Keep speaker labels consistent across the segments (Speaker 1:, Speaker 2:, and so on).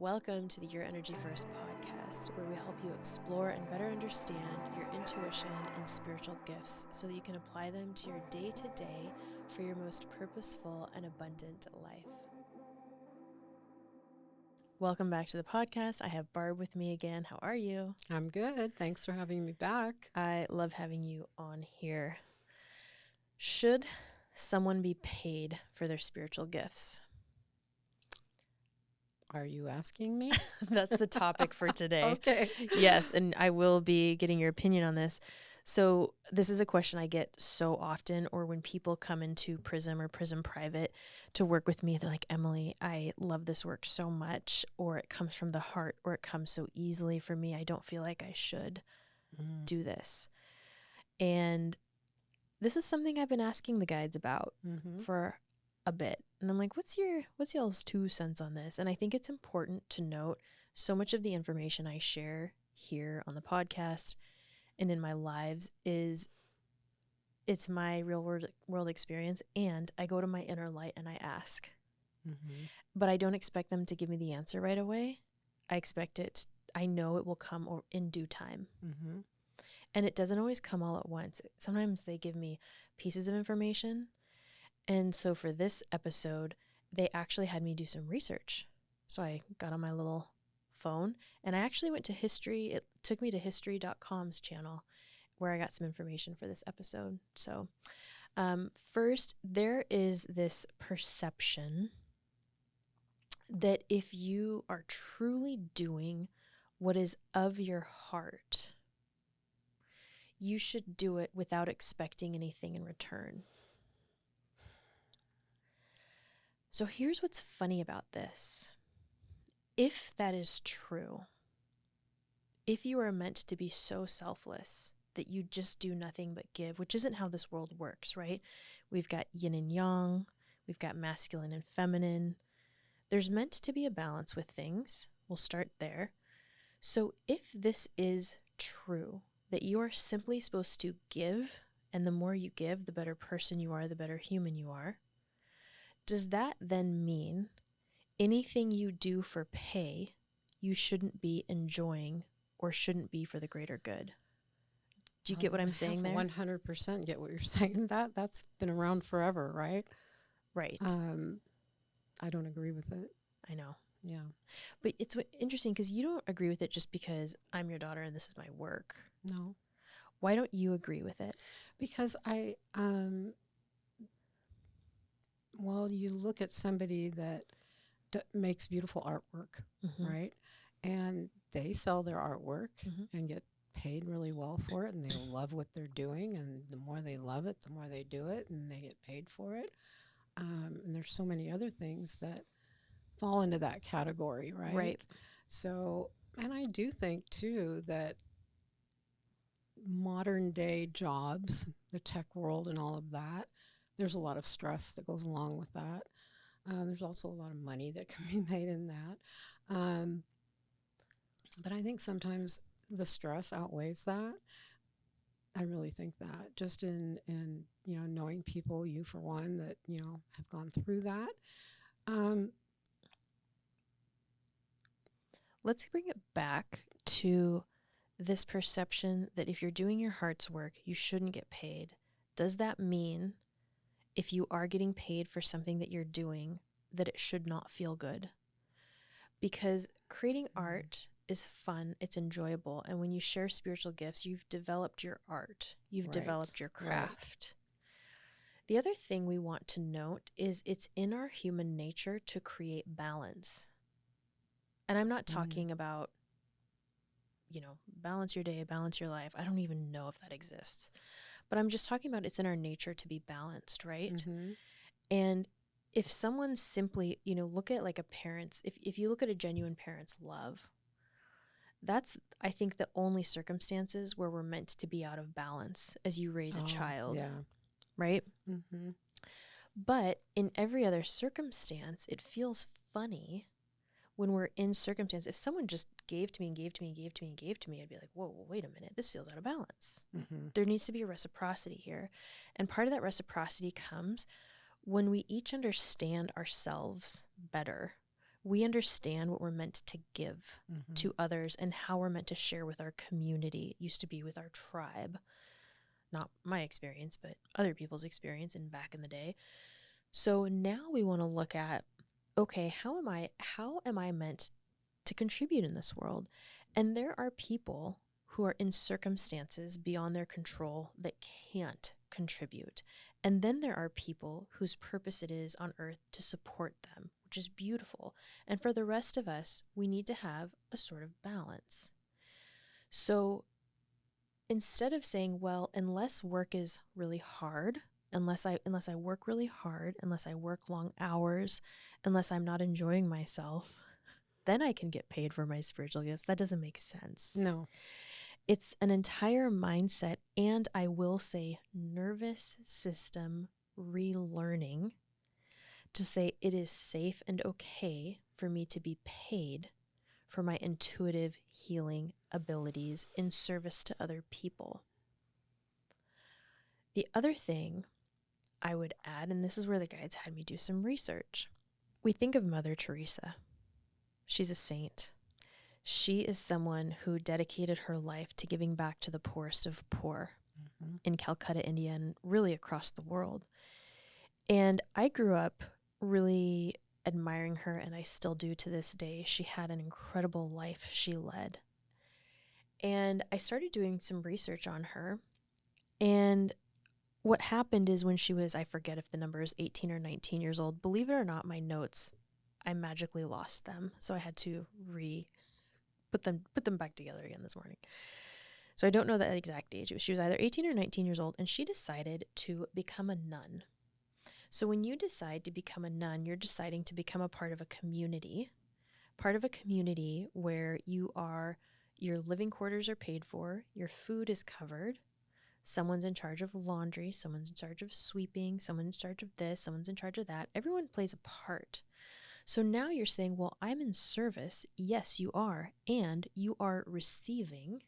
Speaker 1: Welcome to the Your Energy First podcast, where we help you explore and better understand your intuition and spiritual gifts so that you can apply them to your day-to-day for your most purposeful and abundant life. Welcome back to the podcast. I have Barb with me again. How are you?
Speaker 2: I'm good. Thanks for having me back.
Speaker 1: I love having you on here. Should someone be paid for their spiritual gifts?
Speaker 2: Are you asking me?
Speaker 1: That's the topic for today.
Speaker 2: Okay.
Speaker 1: Yes, and I will be getting your opinion on this. So this is a question I get so often, or when people come into Prism or Prism Private to work with me, they're like, Emily, I love this work so much, or it comes from the heart, or it comes so easily for me. I don't feel like I should do this. And this is something I've been asking the guides about for a bit. And I'm like, what's y'all's 2 cents on this? And I think it's important to note so much of the information I share here on the podcast and in my lives it's my real world experience, and I go to my inner light and I ask. But I don't expect them to give me the answer right away. I know it will come in due time. And it doesn't always come all at once. Sometimes they give me pieces of information. And so for this episode, they actually had me do some research. So I got on my little phone and I actually went to History. It took me to history.com's channel where I got some information for this episode. So first, there is this perception that if you are truly doing what is of your heart, you should do it without expecting anything in return. So here's what's funny about this. If that is true, if you are meant to be so selfless that you just do nothing but give, which isn't how this world works, right? We've got yin and yang, we've got masculine and feminine. There's meant to be a balance with things. We'll start there. So if this is true, that you are simply supposed to give, and the more you give, the better person you are, the better human you are, does that then mean anything you do for pay, you shouldn't be enjoying or shouldn't be for the greater good? Do you get what I'm saying there?
Speaker 2: 100% get what you're saying. That's been around forever, right?
Speaker 1: Right.
Speaker 2: I don't agree with it.
Speaker 1: I know.
Speaker 2: Yeah.
Speaker 1: But it's interesting because you don't agree with it just because I'm your daughter and this is my work.
Speaker 2: No.
Speaker 1: Why don't you agree with it?
Speaker 2: Because you look at somebody that makes beautiful artwork, right? And they sell their artwork and get paid really well for it, and they love what they're doing, and the more they love it, the more they do it, and they get paid for it. And there's so many other things that fall into that category, right?
Speaker 1: Right.
Speaker 2: So, and I do think too that modern day jobs, the tech world and all of that, there's a lot of stress that goes along with that. There's also a lot of money that can be made in that. But I think sometimes the stress outweighs that. I really think that, just in knowing people, you for one, that have gone through that.
Speaker 1: Let's bring it back to this perception that if you're doing your heart's work, you shouldn't get paid. Does that mean if you are getting paid for something that you're doing, that it should not feel good? Because creating art is fun, it's enjoyable, and when you share spiritual gifts, you've developed your art, you've developed your craft. The other thing we want to note is it's in our human nature to create balance. And I'm not talking about, balance your day, balance your life. I don't even know if that exists. But I'm just talking about it's in our nature to be balanced, right? And if someone simply, look at like a parent's, if you look at a genuine parent's love, that's, I think, the only circumstances where we're meant to be out of balance as you raise a child, right? But in every other circumstance, it feels funny when we're in circumstance. If someone just gave to me and gave to me and gave to me and gave to me, I'd be like, whoa, wait a minute, this feels out of balance. There needs to be a reciprocity here. And part of that reciprocity comes when we each understand ourselves better, we understand what we're meant to give
Speaker 2: Mm-hmm.
Speaker 1: to others and how we're meant to share with our community. It used to be with our tribe. Not my experience, but other people's experience and back in the day. So now we want to look at, okay, how am I meant to contribute in this world? And there are people who are in circumstances beyond their control that can't contribute. And then there are people whose purpose it is on earth to support them, which is beautiful. And for the rest of us, we need to have a sort of balance. So instead of saying, well, unless work is really hard, unless I work really hard, unless I work long hours, unless I'm not enjoying myself, then I can get paid for my spiritual gifts. That doesn't make sense.
Speaker 2: No.
Speaker 1: It's an entire mindset, and I will say nervous system relearning to say it is safe and okay for me to be paid for my intuitive healing abilities in service to other people. The other thing I would add, and this is where the guides had me do some research. We think of Mother Teresa. She's a saint. She is someone who dedicated her life to giving back to the poorest of poor in Calcutta, India, and really across the world. And I grew up really admiring her, and I still do to this day. She had an incredible life she led. And I started doing some research on her. And what happened is when she was, I forget if the number is 18 or 19 years old, believe it or not, my notes, I magically lost them. So I had to put them back together again this morning. So I don't know that exact age. She was either 18 or 19 years old, and she decided to become a nun. So when you decide to become a nun, you're deciding to become a part of a community where your living quarters are paid for, your food is covered, someone's in charge of laundry, someone's in charge of sweeping, someone's in charge of this, someone's in charge of that. Everyone plays a part. So now you're saying, well, I'm in service. Yes, you are. And you are receiving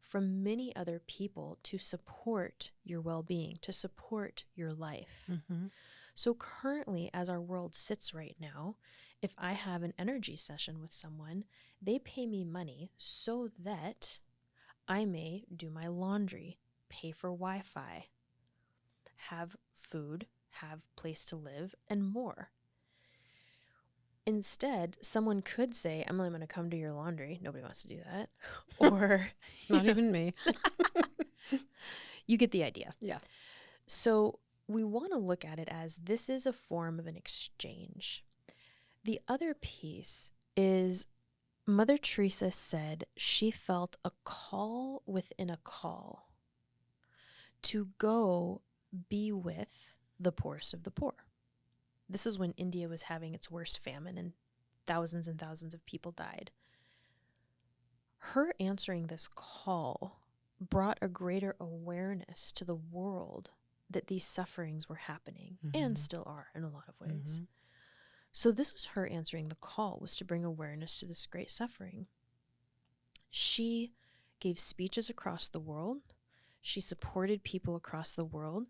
Speaker 1: from many other people to support your well-being, to support your life.
Speaker 2: Mm-hmm.
Speaker 1: So currently, as our world sits right now, if I have an energy session with someone, they pay me money so that I may do my laundry, pay for Wi-Fi, have food, have place to live, and more. Instead, someone could say, Emily, I'm going to come do your laundry. Nobody wants to do that. Or
Speaker 2: Not even me.
Speaker 1: You get the idea.
Speaker 2: Yeah.
Speaker 1: So we want to look at it as this is a form of an exchange. The other piece is Mother Teresa said she felt a call within a call to go be with the poorest of the poor. This is when India was having its worst famine and thousands of people died. Her answering this call brought a greater awareness to the world that these sufferings were happening and still are in a lot of ways. So this was her answering the call, was to bring awareness to this great suffering. She gave speeches across the world. She supported people across the world.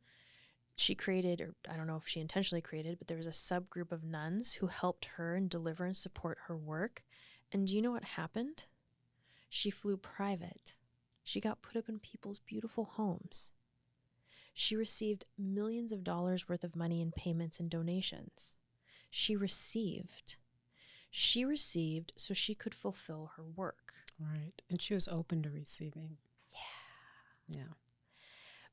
Speaker 1: She created, or I don't know if she intentionally created, but there was a subgroup of nuns who helped her and deliver and support her work. And do you know what happened? She flew private. She got put up in people's beautiful homes. She received millions of dollars worth of money in payments and donations. She received so she could fulfill her work.
Speaker 2: Right. And she was open to receiving. Yeah.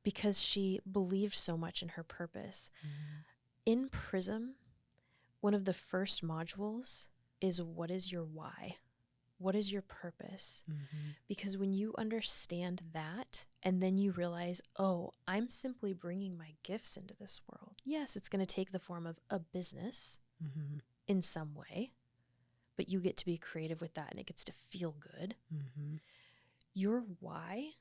Speaker 1: Because she believed so much in her purpose. In Prism, one of the first modules is, what is your why? What is your purpose? Because when you understand that, and then you realize, oh, I'm simply bringing my gifts into this world. Yes, it's going to take the form of a business in some way, but you get to be creative with that and it gets to feel good. Your why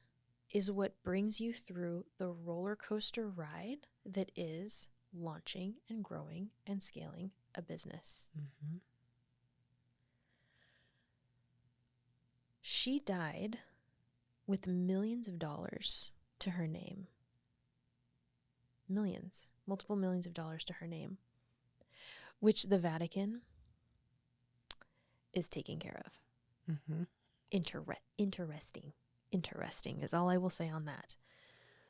Speaker 1: is what brings you through the roller coaster ride that is launching and growing and scaling a business. She died with millions of dollars to her name. Millions, multiple millions of dollars to her name, which the Vatican is taken care of.
Speaker 2: Mm-hmm.
Speaker 1: Interesting is all I will say on that.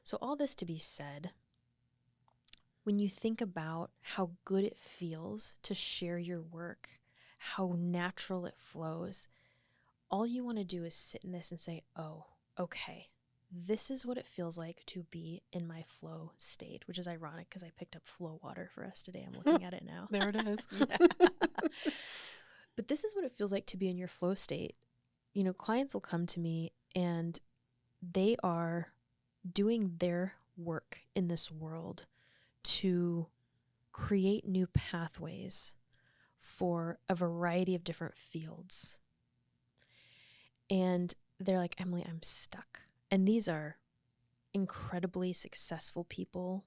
Speaker 1: So all this to be said, when you think about how good it feels to share your work, how natural it flows, all you want to do is sit in this and say, oh, okay, this is what it feels like to be in my flow state, which is ironic because I picked up flow water for us today. I'm looking at it now.
Speaker 2: There it is.
Speaker 1: But this is what it feels like to be in your flow state. You know, clients will come to me and they are doing their work in this world to create new pathways for a variety of different fields. And they're like, Emily, I'm stuck. And these are incredibly successful people.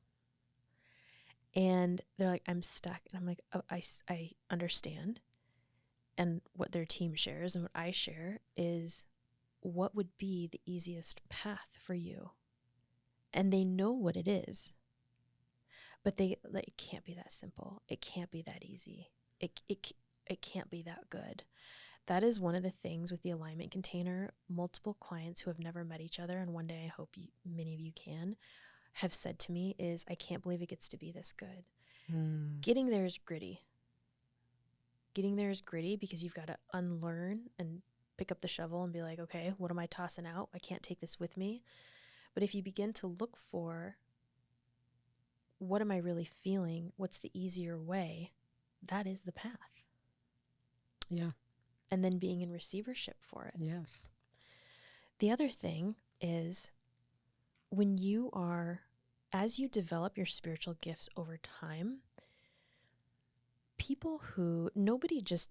Speaker 1: And they're like, I'm stuck. And I'm like, oh, I understand. And what their team shares and what I share is what would be the easiest path for you. And they know what it is. But it can't be that simple. It can't be that easy. It can't be that good. That is one of the things with the alignment container. Multiple clients who have never met each other, and one day I hope many of you can, have said to me is, I can't believe it gets to be this good. Getting there is gritty. Getting there is gritty because you've got to unlearn and pick up the shovel and be like, okay, what am I tossing out? I can't take this with me. But if you begin to look for, what am I really feeling? What's the easier way? That is the path.
Speaker 2: Yeah.
Speaker 1: And then being in receivership for it.
Speaker 2: Yes.
Speaker 1: The other thing is when you are, as you develop your spiritual gifts over time, people who, nobody just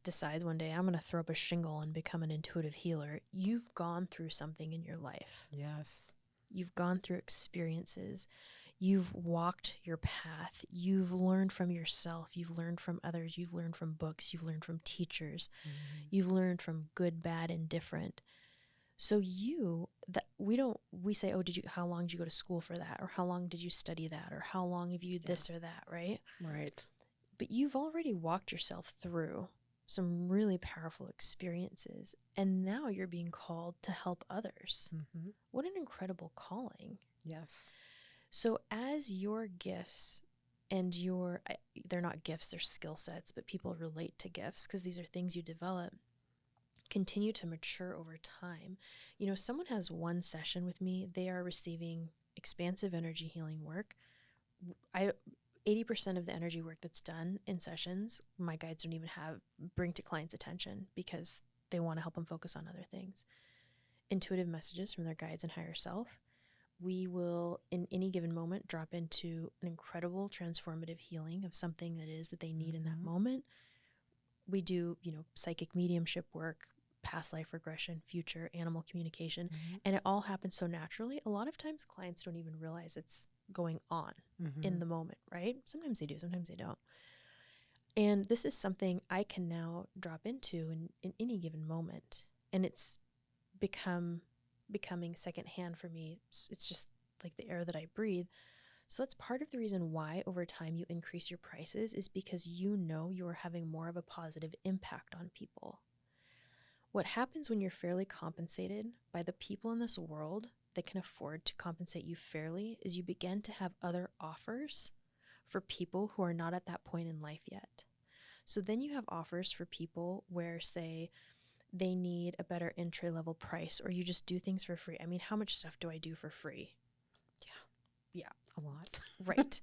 Speaker 1: decides one day, I'm going to throw up a shingle and become an intuitive healer. You've gone through something in your life.
Speaker 2: Yes.
Speaker 1: You've gone through experiences. You've walked your path. You've learned from yourself. You've learned from others. You've learned from books. You've learned from teachers. Mm-hmm. You've learned from good, bad, and different. So we say, oh, how long did you go to school for that? Or how long did you study that? Or how long have you this or that, right?
Speaker 2: Right.
Speaker 1: But you've already walked yourself through some really powerful experiences. And now you're being called to help others. Mm-hmm. What an incredible calling.
Speaker 2: Yes.
Speaker 1: So as your gifts and they're not gifts, they're skill sets, but people relate to gifts because these are things you develop, continue to mature over time. You know, someone has one session with me, they are receiving expansive energy healing work. 80% of the energy work that's done in sessions, my guides don't even bring to clients' attention because they want to help them focus on other things. Intuitive messages from their guides and higher self. We will, in any given moment, drop into an incredible transformative healing of something that they need in that moment. We do, psychic mediumship work, past life regression, future, animal communication, and it all happens so naturally. A lot of times clients don't even realize it's going on in the moment, right? Sometimes they do, sometimes they don't. And this is something I can now drop into in any given moment. And it's becoming secondhand for me. It's just like the air that I breathe. So that's part of the reason why over time you increase your prices, is because you are having more of a positive impact on people. What happens when you're fairly compensated by the people in this world that can afford to compensate you fairly is you begin to have other offers for people who are not at that point in life yet. So then you have offers for people where, say, they need a better entry level price, or you just do things for free. I mean, how much stuff do I do for free? Yeah.
Speaker 2: A lot.
Speaker 1: Right.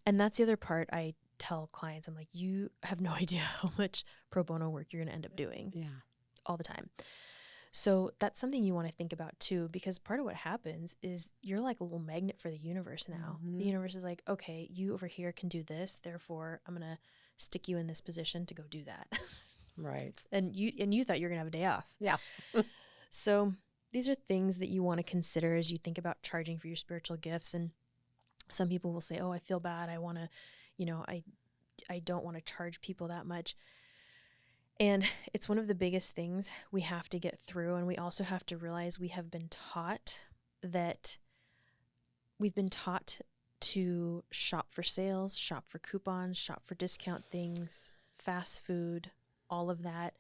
Speaker 1: And that's the other part I tell clients. I'm like, you have no idea how much pro bono work you're going to end up doing.
Speaker 2: Yeah.
Speaker 1: All the time. So that's something you want to think about too, because part of what happens is you're like a little magnet for the universe now. The universe is like, okay, you over here can do this, therefore I'm going to stick you in this position to go do that.
Speaker 2: Right.
Speaker 1: And you thought you were going to have a day off.
Speaker 2: Yeah.
Speaker 1: So these are things that you want to consider as you think about charging for your spiritual gifts. And some people will say, oh, I feel bad. I want to, I don't want to charge people that much. And it's one of the biggest things we have to get through. And we also have to realize we've been taught to shop for sales, shop for coupons, shop for discount things, fast food, all of that.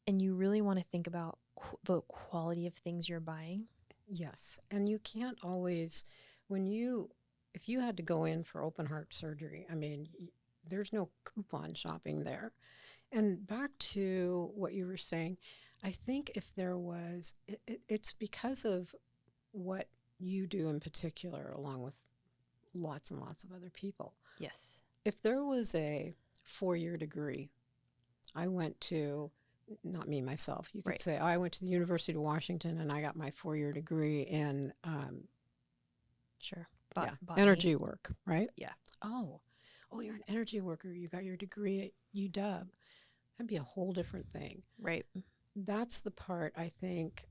Speaker 1: And you really want to think about the quality of things you're buying.
Speaker 2: Yes. And you can't always, if you had to go in for open heart surgery, I mean, there's no coupon shopping there. And back to what you were saying, I think if there was, it's because of what you do in particular, along with lots and lots of other people.
Speaker 1: Yes.
Speaker 2: If there was a 4-year degree, I went to, not me myself, you could
Speaker 1: Right.
Speaker 2: say, I went to the University of Washington and I got my 4-year degree in
Speaker 1: Sure. Botany.
Speaker 2: energy work, right?
Speaker 1: Yeah.
Speaker 2: Oh, you're an energy worker. You got your degree at UW. That'd be a whole different thing.
Speaker 1: Right.
Speaker 2: That's the part, I think,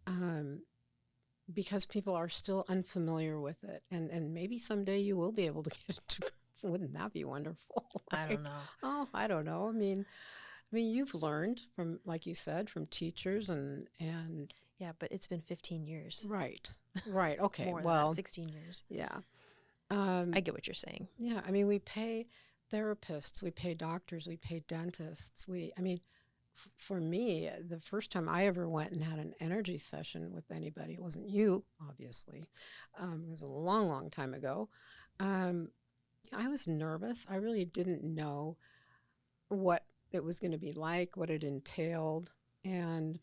Speaker 2: because people are still unfamiliar with it. And maybe someday you will be able to get it. Wouldn't that be wonderful?
Speaker 1: I
Speaker 2: Right?
Speaker 1: don't know.
Speaker 2: Oh, I don't know. I mean, you've learned from, like you said, from teachers and
Speaker 1: Yeah, but it's been 15 years.
Speaker 2: right. Okay.
Speaker 1: More than
Speaker 2: Well,
Speaker 1: that, 16 years.
Speaker 2: yeah.
Speaker 1: I get what you're saying.
Speaker 2: Yeah. I mean, we pay therapists, we pay doctors, we pay dentists. For me, the first time I ever went and had an energy session with anybody, it wasn't you, obviously. It was a long, long time ago. I was nervous. I really didn't know what it was going to be like, what it entailed. And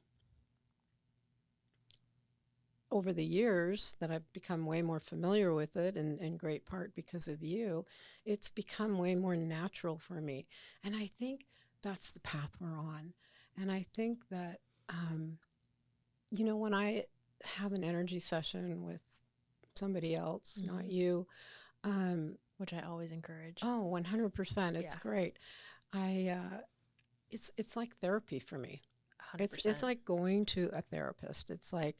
Speaker 2: over the years that I've become way more familiar with it, and in great part because of you, it's become way more natural for me. And I think that's the path we're on. And I think that, when I have an energy session with somebody else, not you,
Speaker 1: which I always encourage.
Speaker 2: Oh, 100%. It's
Speaker 1: Yeah.
Speaker 2: great. It's like therapy for me.
Speaker 1: 100%.
Speaker 2: It's like going to a therapist. It's like,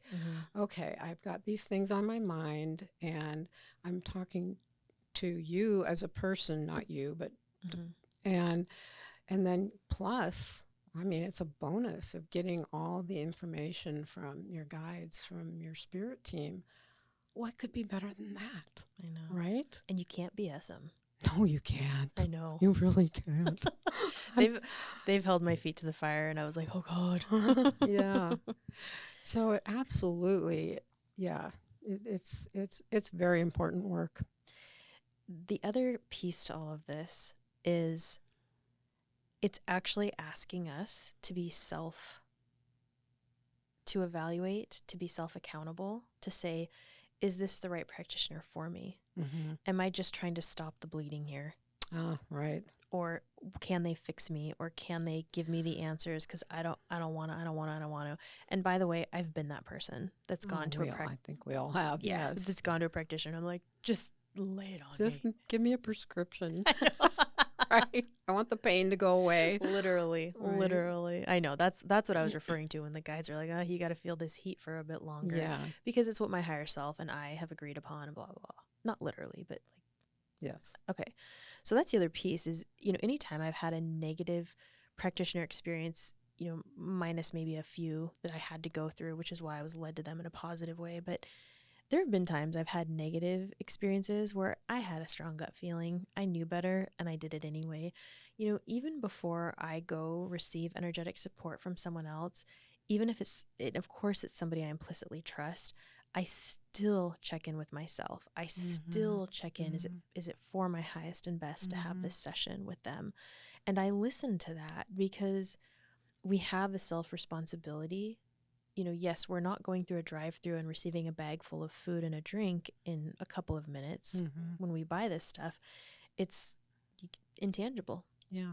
Speaker 2: okay, I've got these things on my mind and I'm talking to you as a person, not you, but and then plus, I mean, it's a bonus of getting all the information from your guides, from your spirit team. What could be better than that?
Speaker 1: I know.
Speaker 2: Right?
Speaker 1: And you can't BS them.
Speaker 2: No, you can't.
Speaker 1: I know.
Speaker 2: You really can't.
Speaker 1: They've held my feet to the fire, and I was like, oh God.
Speaker 2: Yeah. So absolutely, yeah. It's very important work.
Speaker 1: The other piece to all of this is it's actually asking us to be to evaluate, to be self-accountable, to say, is this the right practitioner for me?
Speaker 2: Mm-hmm.
Speaker 1: Am I just trying to stop the bleeding here?
Speaker 2: Right.
Speaker 1: Or can they fix me? Or can they give me the answers? Because I don't want to. And by the way, I've been that person that's gone to a
Speaker 2: I think we all have.
Speaker 1: Yeah,
Speaker 2: yes.
Speaker 1: that's gone to a practitioner. I'm like, just lay it on
Speaker 2: Just
Speaker 1: me.
Speaker 2: give me a prescription. Right. I want the pain to go away.
Speaker 1: Literally.
Speaker 2: Right.
Speaker 1: Literally. I know. That's what I was referring to when the guys are like, oh, you got to feel this heat for a bit longer.
Speaker 2: Yeah.
Speaker 1: Because it's what my higher self and I have agreed upon and blah, blah, blah. Not literally, but like.
Speaker 2: Yes.
Speaker 1: Okay. So that's the other piece is, anytime I've had a negative practitioner experience, minus maybe a few that I had to go through, which is why I was led to them in a positive way. But there have been times I've had negative experiences where I had a strong gut feeling. I knew better and I did it anyway. Even before I go receive energetic support from someone else, even if of course it's somebody I implicitly trust, I still check in with myself. I still check in. Is it for my highest and best to have this session with them? And I listen to that because we have a self-responsibility. Yes, we're not going through a drive-through and receiving a bag full of food and a drink in a couple of minutes when we buy this stuff. It's intangible.
Speaker 2: Yeah.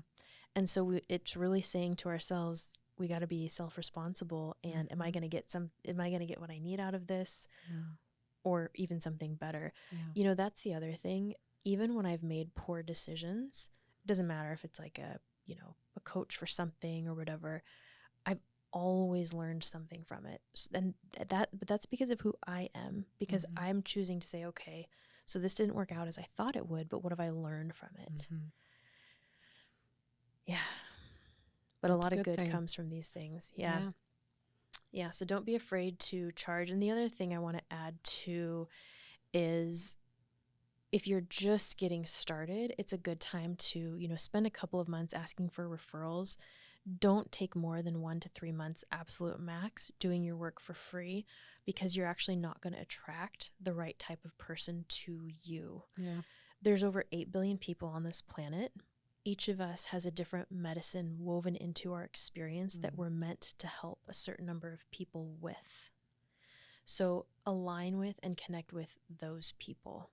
Speaker 1: And so it's really saying to ourselves, we got to be self-responsible. And am I going to get what I need out of this? Or even something better?
Speaker 2: Yeah.
Speaker 1: That's the other thing. Even when I've made poor decisions, it doesn't matter if it's like a coach for something or whatever, I've always learned something from it. But that's because of who I am, because I'm choosing to say, okay, so this didn't work out as I thought it would, but what have I learned from it? Yeah. But that's a lot of good comes from these things. Yeah. Yeah. So don't be afraid to charge. And the other thing I want to add too is if you're just getting started, it's a good time to, spend a couple of months asking for referrals Don't take more than 1 to 3 months absolute max doing your work for free, because you're actually not going to attract the right type of person to you.
Speaker 2: Yeah.
Speaker 1: There's over 8 billion people on this planet. Each of us has a different medicine woven into our experience that we're meant to help a certain number of people with. So align with and connect with those people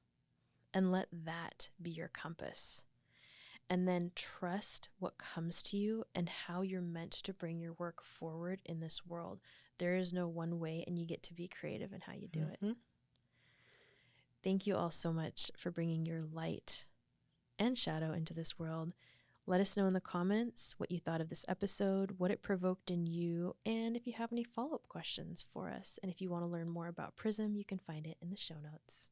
Speaker 1: and let that be your compass. And then trust what comes to you and how you're meant to bring your work forward in this world. There is no one way, and you get to be creative in how you do it. Thank you all so much for bringing your light and shadow into this world. Let us know in the comments what you thought of this episode, what it provoked in you, and if you have any follow-up questions for us. And if you want to learn more about Prism, you can find it in the show notes.